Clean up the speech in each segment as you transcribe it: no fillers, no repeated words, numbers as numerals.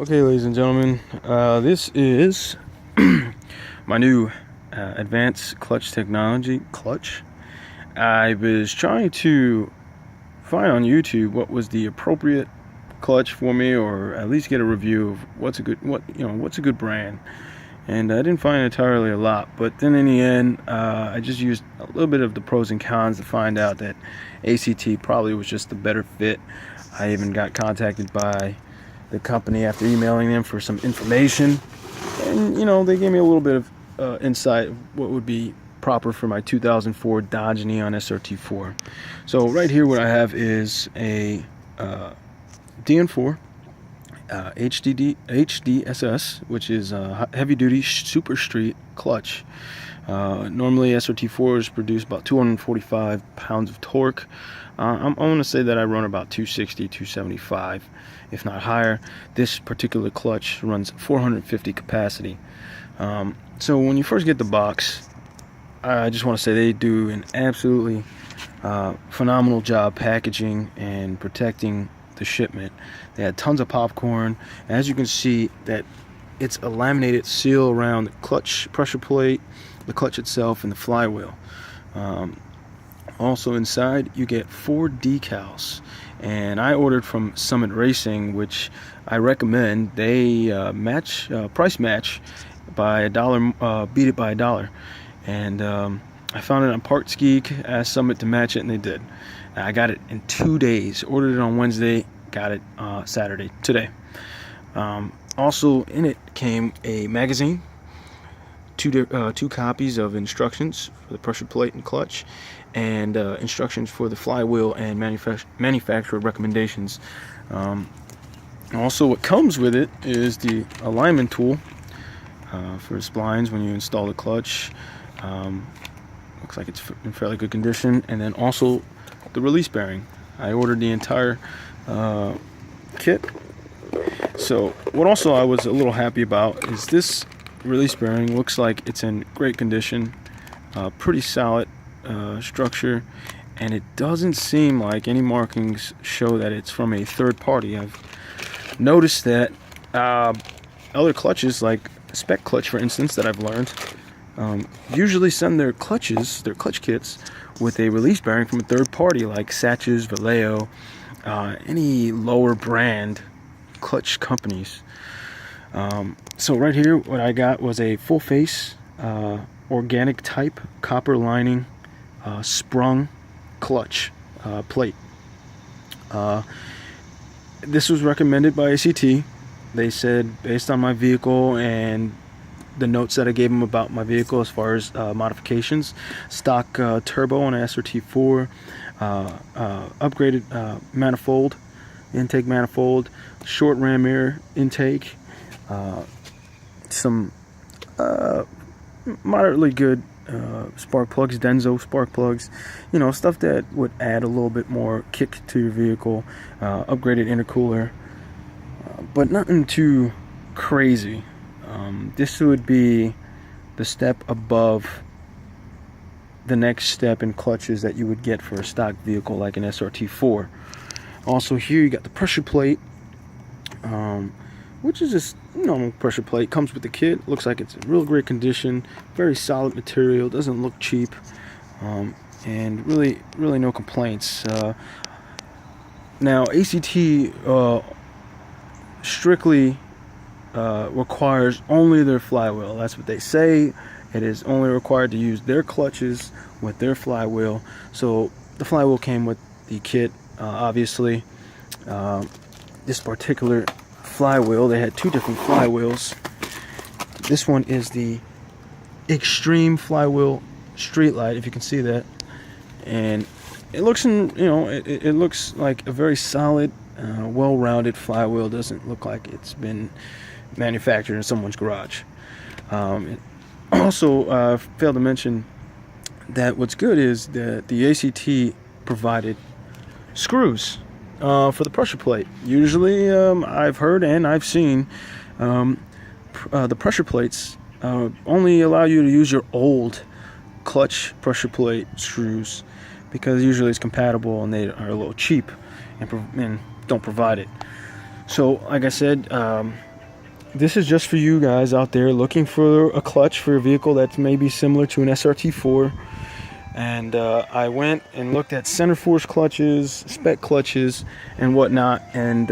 Okay, ladies and gentlemen, this is my new advanced clutch technology clutch. I was trying to find on YouTube what was the appropriate clutch for me, or at least get a review of what's a good brand. And I didn't find entirely a lot, but then in the end, I just used a little bit of the pros and cons to find out that ACT probably was just the better fit. I even got contacted by the company after emailing them for some information, and they gave me a little bit of insight of what would be proper for my 2004 Dodge Neon SRT4. So right here, what I have is a DN4 HDSS, which is a heavy-duty super street clutch. Normally SRT4s produce about 245 pounds of torque. I'm going to say that I run about 260, 275, if not higher. This particular clutch runs 450 capacity. So when you first get the box, I just want to say they do an absolutely phenomenal job packaging and protecting the shipment. They had tons of popcorn. As you can see, that it's a laminated seal around the clutch pressure plate, the clutch itself, and the flywheel. Also inside, you get 4 decals, and I ordered from Summit Racing, which I recommend. They price match by $1, beat it by $1, and I found it on Parts Geek, asked Summit to match it, and they did. I got it in 2 days. Ordered it on Wednesday, got it Saturday, today. Also in it came a magazine, two copies of instructions for the pressure plate and clutch, and instructions for the flywheel and manufacturer recommendations. Also, what comes with it is the alignment tool for splines when you install the clutch. Looks like it's in fairly good condition. And then also the release bearing. I ordered the entire kit. So what also I was a little happy about is this release bearing. Looks like it's in great condition, pretty solid structure, and it doesn't seem like any markings show that it's from a third party. I've noticed that other clutches, like Spec Clutch for instance, that I've learned, usually send their clutch kits with a release bearing from a third party, like Satches, Vallejo, any lower brand clutch companies. So right here, what I got was a full face organic type copper lining sprung clutch plate. This was recommended by ACT. They said, based on my vehicle and the notes that I gave them about my vehicle as far as modifications, stock turbo on an SRT4, upgraded manifold, intake manifold, short ram air intake, some moderately good spark plugs, Denso spark plugs, stuff that would add a little bit more kick to your vehicle, upgraded intercooler, but nothing too crazy. This would be the step above the next step in clutches that you would get for a stock vehicle like an SRT4. Also here you got the pressure plate, which is just normal pressure plate. Comes with the kit. Looks like it's in real great condition, very solid material, doesn't look cheap, and really no complaints. Now ACT strictly requires only their flywheel. That's what they say. It is only required to use their clutches with their flywheel. So the flywheel came with the kit, obviously. This particular flywheel, they had 2 different flywheels. This one is the Extreme Flywheel Streetlight, if you can see that, and it looks it looks like a very solid, well-rounded flywheel. Doesn't look like it's been manufactured in someone's garage. Also, failed to mention that what's good is that the ACT provided screws for the pressure plate. Usually, I've heard and I've seen the pressure plates only allow you to use your old clutch pressure plate screws, because usually it's compatible and they are a little cheap and don't provide it. So like I said, this is just for you guys out there looking for a clutch for a vehicle that's maybe similar to an SRT4. And I went and looked at center force clutches, spec clutches, and whatnot. And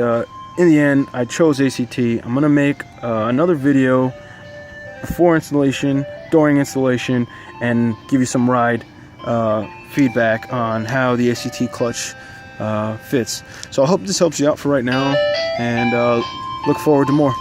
in the end, I chose ACT. I'm gonna make another video before installation, during installation, and give you some ride feedback on how the ACT clutch fits. So I hope this helps you out for right now, and look forward to more.